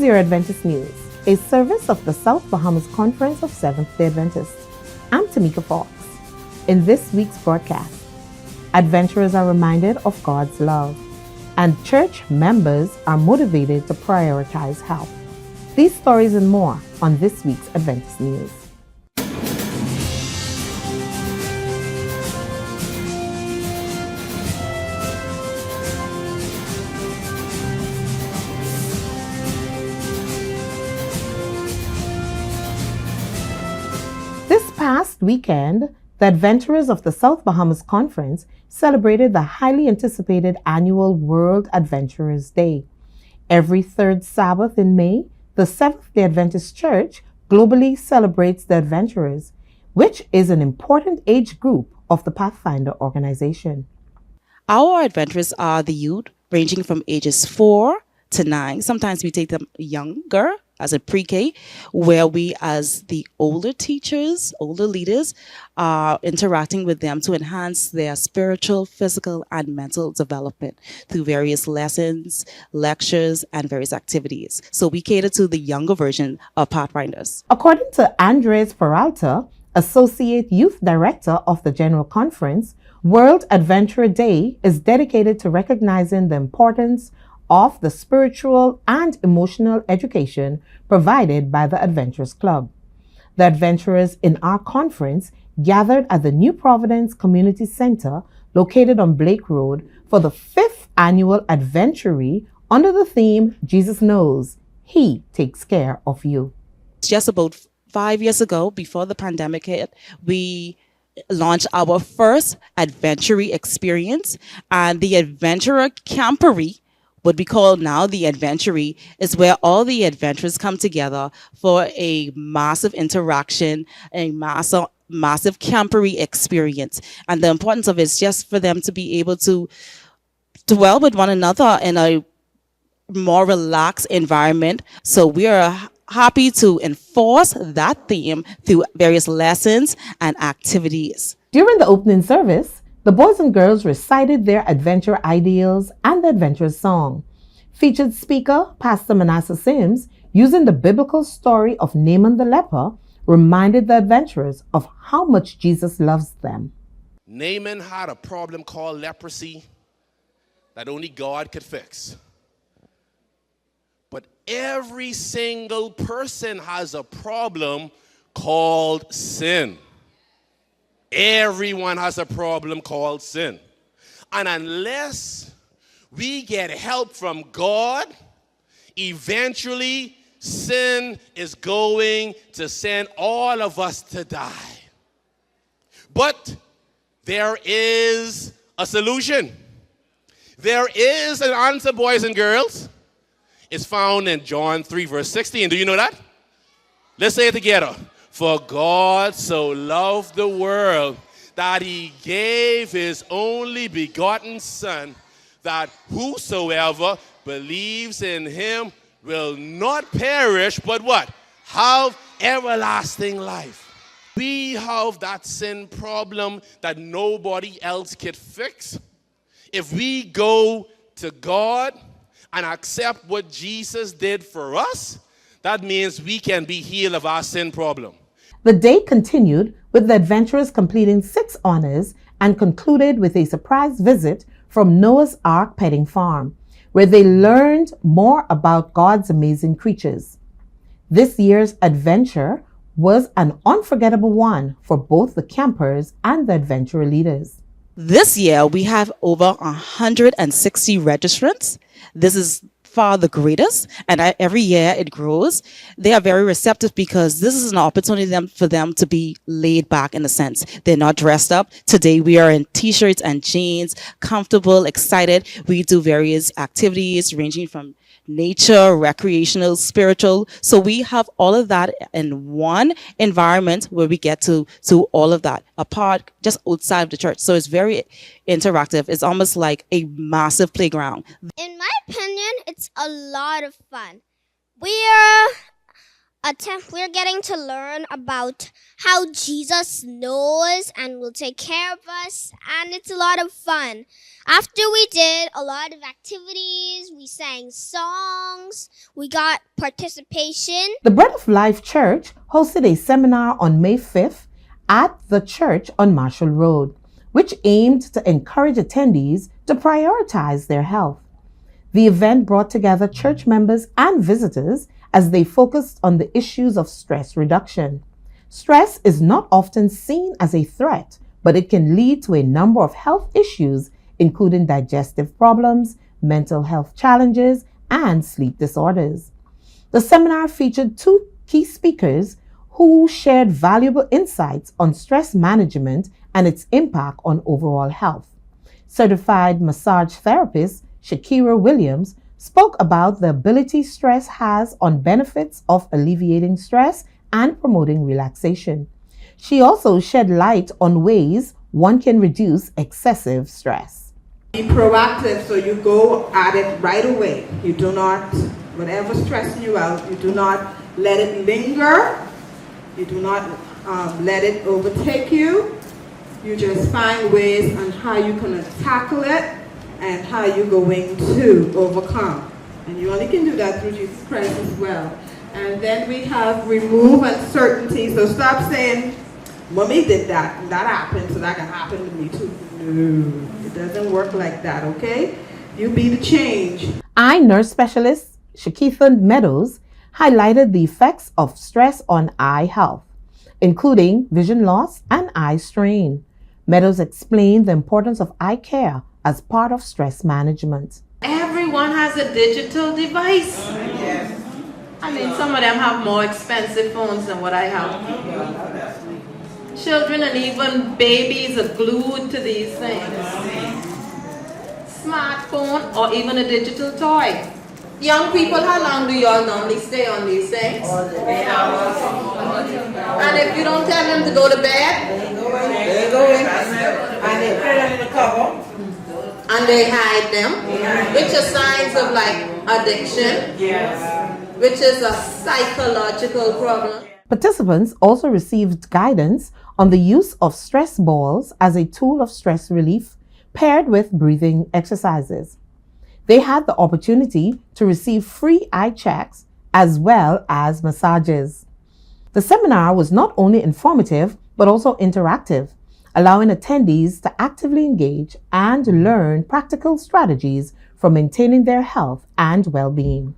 your Adventist News, a service of the South Bahamas Conference of Seventh-day Adventists. I'm Tamika Fox. In this week's broadcast, adventurers are reminded of God's love, and church members are motivated to prioritize health. These stories and more on this week's Adventist News. This past weekend, the adventurers of the South Bahamas Conference celebrated the highly anticipated annual World Adventurers Day. Every third Sabbath in May, the Seventh-day Adventist Church globally celebrates the adventurers, which is an important age group of the Pathfinder organization. Our adventurers are the youth ranging from ages 4 to 9. Sometimes we take them younger as a pre-K, where we as the older teachers, older leaders, are interacting with them to enhance their spiritual, physical, and mental development through various lessons, lectures, and various activities. So we cater to the younger version of Pathfinders. According to Andres Peralta, Associate Youth Director of the General Conference, World Adventurer Day is dedicated to recognizing the importance of the spiritual and emotional education provided by the Adventurers Club. The adventurers in our conference gathered at the New Providence Community Center located on Blake Road for the 5th annual Adventuree under the theme, Jesus Knows, He Takes Care of You. Just about 5 years ago, before the pandemic hit, we launched our first Adventuree experience, and the Adventurer Camporee, what we call now the Adventuree, is where all the adventurers come together for a massive interaction, a massive camporee experience. And the importance of it is just for them to be able to dwell with one another in a more relaxed environment. So we are happy to enforce that theme through various lessons and activities. During the opening service, the boys and girls recited their adventure ideals and the adventurous song. Featured speaker, Pastor Manasseh Sims, using the biblical story of Naaman the leper, reminded the adventurers of how much Jesus loves them. Naaman had a problem called leprosy that only God could fix. But every single person has a problem called sin. Everyone has a problem called sin. And unless we get help from God, eventually sin is going to send all of us to die. But there is a solution. There is an answer, boys and girls. It's found in John 3, verse 16. Do you know that? Let's say it together. For God so loved the world that he gave his only begotten Son, that whosoever believes in him will not perish, but what? Have everlasting life. We have that sin problem that nobody else could fix. If we go to God and accept what Jesus did for us, that means we can be healed of our sin problem. The day continued with the adventurers completing 6 honors and concluded with a surprise visit from Noah's Ark Petting Farm, where they learned more about God's amazing creatures. This year's adventure was an unforgettable one for both the campers and the adventurer leaders. This year, we have over 160 registrants. This is far the greatest, and every year it grows. They are very receptive because this is an opportunity for them to be laid back in a sense. They're not dressed up. Today we are in t-shirts and jeans, comfortable, excited. We do various activities ranging from nature, recreational, spiritual. So we have all of that in one environment where we get to all of that apart, just outside of the church. So it's very interactive. It's almost like a massive playground. In my opinion, it's a lot of fun. We are we're getting to learn about how Jesus knows and will take care of us, and it's a lot of fun. After we did a lot of activities, we sang songs, we got participation. The Bread of Life Church hosted a seminar on May 5th at the church on Marshall Road, which aimed to encourage attendees to prioritize their health. The event brought together church members and visitors as they focused on the issues of stress reduction. Stress is not often seen as a threat, but it can lead to a number of health issues, including digestive problems, mental health challenges, and sleep disorders. The seminar featured 2 key speakers who shared valuable insights on stress management and its impact on overall health. Certified massage therapist Shakira Williams spoke about the ability stress has on benefits of alleviating stress and promoting relaxation. She also shed light on ways one can reduce excessive stress. Be proactive, so you go at it right away. You do not, whatever's stressing you out, you do not let it linger. You do not let it overtake you. You just find ways on how you can tackle it and how you're going to overcome. And you only can do that through Jesus Christ as well. And then we have remove uncertainty. So stop saying, Mommy did that, and that happened, so that can happen to me too. No, it doesn't work like that, okay? You be the change. Eye nurse specialist Shakitha Meadows highlighted the effects of stress on eye health, including vision loss and eye strain. Meadows explained the importance of eye care as part of stress management. Everyone has a digital device. Yes. I mean, some of them have more expensive phones than what I have. Children and even babies are glued to these things. Smartphone or even a digital toy. Young people, how long do y'all normally stay on these things? And if you don't tell them to go to bed, They go in and they put it in the cover. and they hide them, which are signs of like addiction, which is a psychological problem. Participants also received guidance on the use of stress balls as a tool of stress relief paired with breathing exercises. They had the opportunity to receive free eye checks as well as massages. The seminar was not only informative but also interactive, allowing attendees to actively engage and learn practical strategies for maintaining their health and well-being.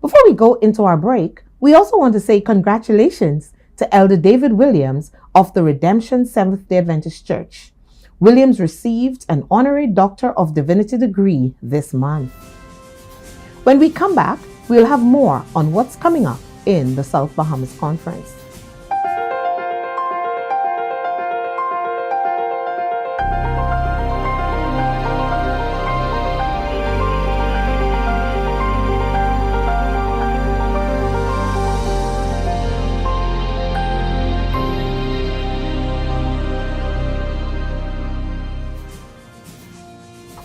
Before we go into our break, we also want to say congratulations to Elder David Williams of the Redemption Seventh-day Adventist Church. Williams received an Honorary Doctor of Divinity degree this month. When we come back, we'll have more on what's coming up in the South Bahamas Conference.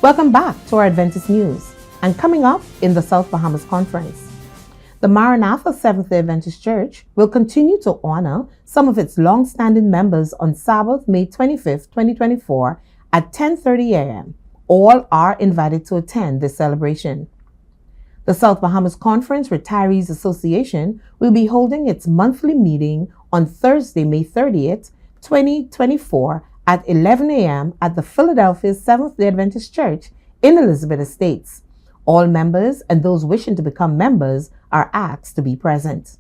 Welcome back to our Adventist News, and coming up in the South Bahamas Conference. The Maranatha Seventh-day Adventist Church will continue to honor some of its long-standing members on Sabbath, May 25th, 2024 at 10:30 a.m. All are invited to attend this celebration. The South Bahamas Conference Retirees Association will be holding its monthly meeting on Thursday, May 30th, 2024 at 11 a.m. at the Philadelphia Seventh-day Adventist Church in Elizabeth Estates. All members and those wishing to become members are asked to be present.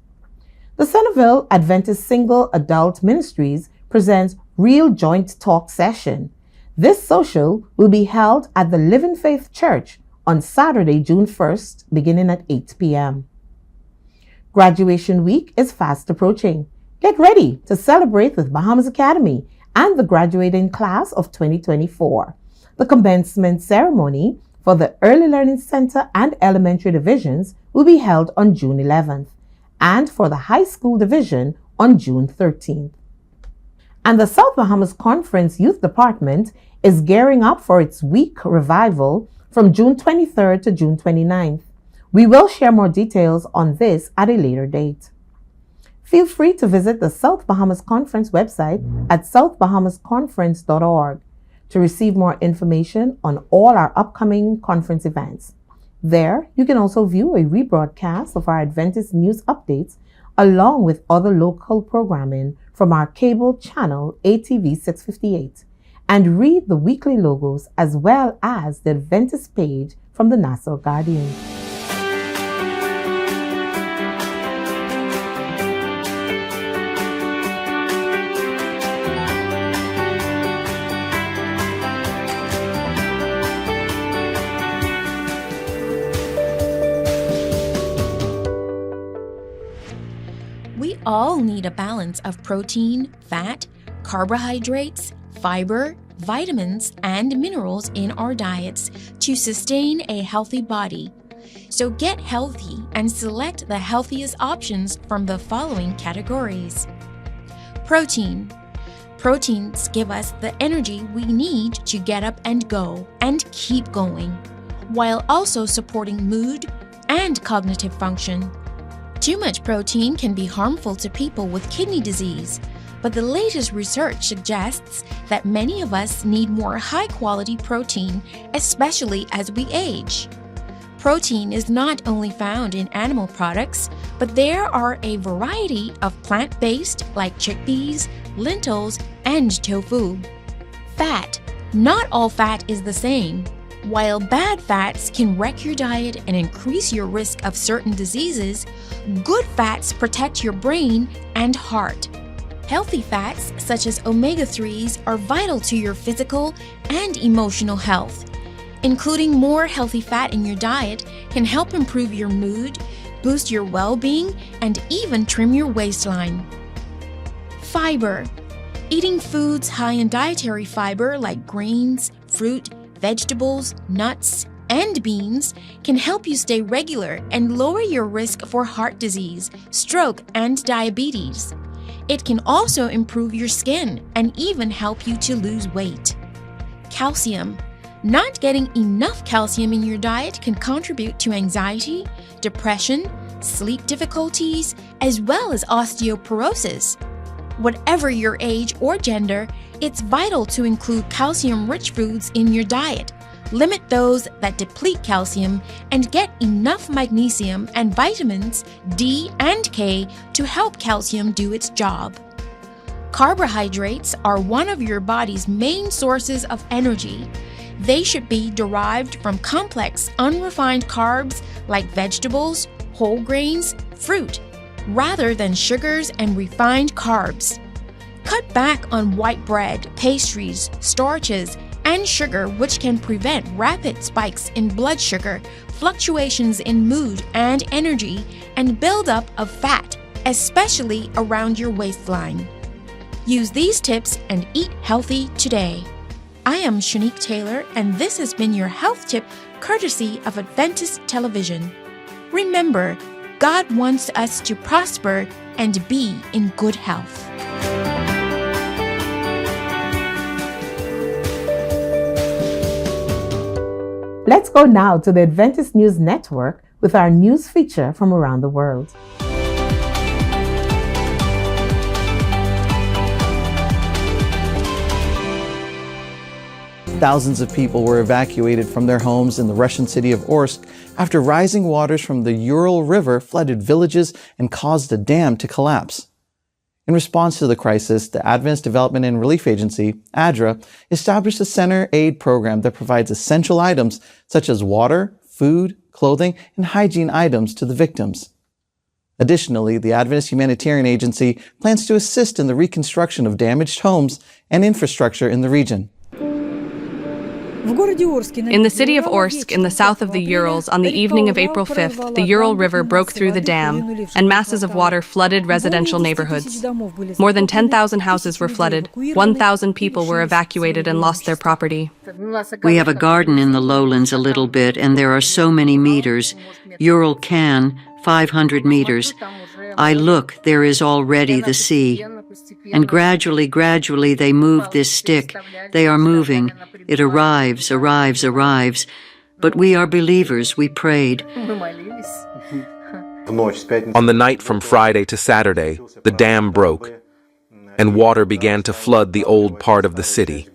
The Centerville Adventist Single Adult Ministries presents Real Joint Talk Session. This social will be held at the Living Faith Church on Saturday, June 1st, beginning at 8 p.m. Graduation week is fast approaching. Get ready to celebrate with Bahamas Academy and the graduating class of 2024. The commencement ceremony for the Early Learning Center and Elementary divisions will be held on June 11th, and for the High School division on June 13th. And the South Bahamas Conference Youth Department is gearing up for its week revival from June 23rd to June 29th. We will share more details on this at a later date. Feel free to visit the South Bahamas Conference website at southbahamasconference.org to receive more information on all our upcoming conference events. There, you can also view a rebroadcast of our Adventist news updates along with other local programming from our cable channel ATV 658 and read the weekly logos as well as the Adventist page from the Nassau Guardian. We all need a balance of protein, fat, carbohydrates, fiber, vitamins, and minerals in our diets to sustain a healthy body. So get healthy and select the healthiest options from the following categories. Protein. Proteins give us the energy we need to get up and go and keep going, while also supporting mood and cognitive function. Too much protein can be harmful to people with kidney disease, but the latest research suggests that many of us need more high-quality protein, especially as we age. Protein is not only found in animal products, but there are a variety of plant-based like chickpeas, lentils, and tofu. Fat. Not all fat is the same. While bad fats can wreck your diet and increase your risk of certain diseases, good fats protect your brain and heart. Healthy fats, such as omega-3s, are vital to your physical and emotional health. Including more healthy fat in your diet can help improve your mood, boost your well-being, and even trim your waistline. Fiber. Eating foods high in dietary fiber like grains, fruit, vegetables, nuts, and beans can help you stay regular and lower your risk for heart disease, stroke, and diabetes. It can also improve your skin and even help you to lose weight. Calcium. Not getting enough calcium in your diet can contribute to anxiety, depression, sleep difficulties, as well as osteoporosis. Whatever your age or gender, it's vital to include calcium-rich foods in your diet. Limit those that deplete calcium and get enough magnesium and vitamins D and K to help calcium do its job. Carbohydrates are one of your body's main sources of energy. They should be derived from complex, unrefined carbs like vegetables, whole grains, fruit, rather than sugars and refined carbs. Cut back on white bread, pastries, starches, and sugar, which can prevent rapid spikes in blood sugar, fluctuations in mood and energy, and buildup of fat, especially around your waistline. Use these tips and eat healthy today. I am Shanique Taylor, and this has been your health tip courtesy of Adventist Television. Remember, God wants us to prosper and be in good health. Let's go now to the Adventist News Network with our news feature from around the world. Thousands of people were evacuated from their homes in the Russian city of Orsk after rising waters from the Ural River flooded villages and caused a dam to collapse. In response to the crisis, the Adventist Development and Relief Agency, ADRA, established a center aid program that provides essential items such as water, food, clothing, and hygiene items to the victims. Additionally, the Adventist Humanitarian Agency plans to assist in the reconstruction of damaged homes and infrastructure in the region. In the city of Orsk, in the south of the Urals, on the evening of April 5th, the Ural River broke through the dam, and masses of water flooded residential neighborhoods. More than 10,000 houses were flooded, 1,000 people were evacuated and lost their property. We have a garden in the lowlands a little bit, and there are so many meters. Ural can, 500 meters. I look, there is already the sea. And gradually they move this stick. They are moving. It arrives. But we are believers. We prayed. On the night from Friday to Saturday, the dam broke, and water began to flood the old part of the city.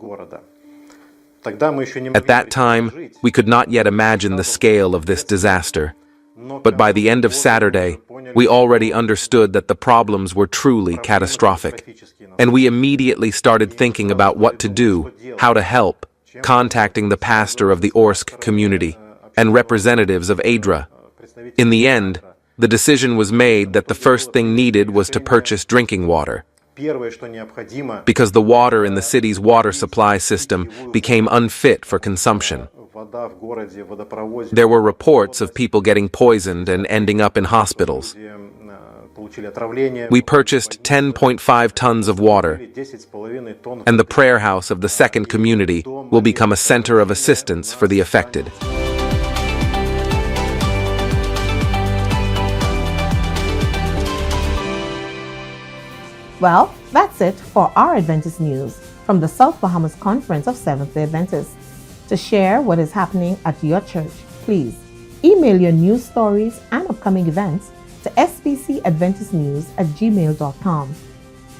At that time, we could not yet imagine the scale of this disaster. But by the end of Saturday, we already understood that the problems were truly catastrophic. And we immediately started thinking about what to do, how to help, contacting the pastor of the Orsk community and representatives of ADRA. In the end, the decision was made that the first thing needed was to purchase drinking water, because the water in the city's water supply system became unfit for consumption. There were reports of people getting poisoned and ending up in hospitals. We purchased 10.5 tons of water, and the prayer house of the second community will become a center of assistance for the affected. Well, that's it for our Adventist news from the South Bahamas Conference of Seventh-day Adventists. To share what is happening at your church, please email your news stories and upcoming events to sbcadventistnews@gmail.com.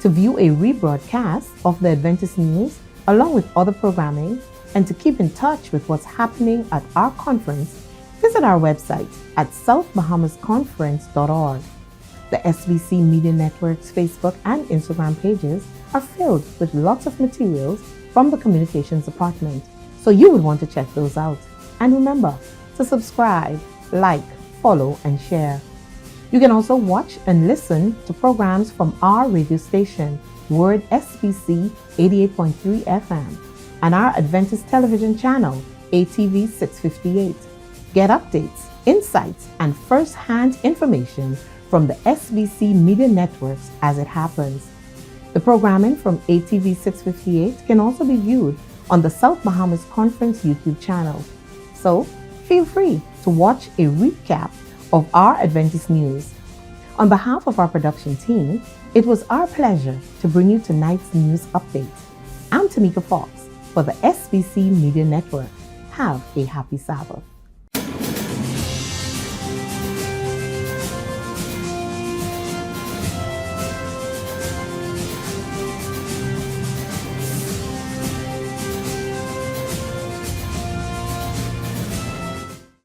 To view a rebroadcast of the Adventist news along with other programming and to keep in touch with what's happening at our conference, visit our website at southbahamasconference.org. The SBC Media Network's Facebook and Instagram pages are filled with lots of materials from the Communications Department, so you would want to check those out. And remember to subscribe, like, follow, and share. You can also watch and listen to programs from our radio station, Word SBC 88.3 FM, and our Adventist television channel, ATV 658. Get updates, insights, and first-hand information from the SBC Media Networks as it happens. The programming from ATV 658 can also be viewed on the South Bahamas Conference YouTube channel. So, feel free to watch a recap of our Adventist news. On behalf of our production team, it was our pleasure to bring you tonight's news update. I'm Tamika Fox for the SBC Media Network. Have a happy Sabbath.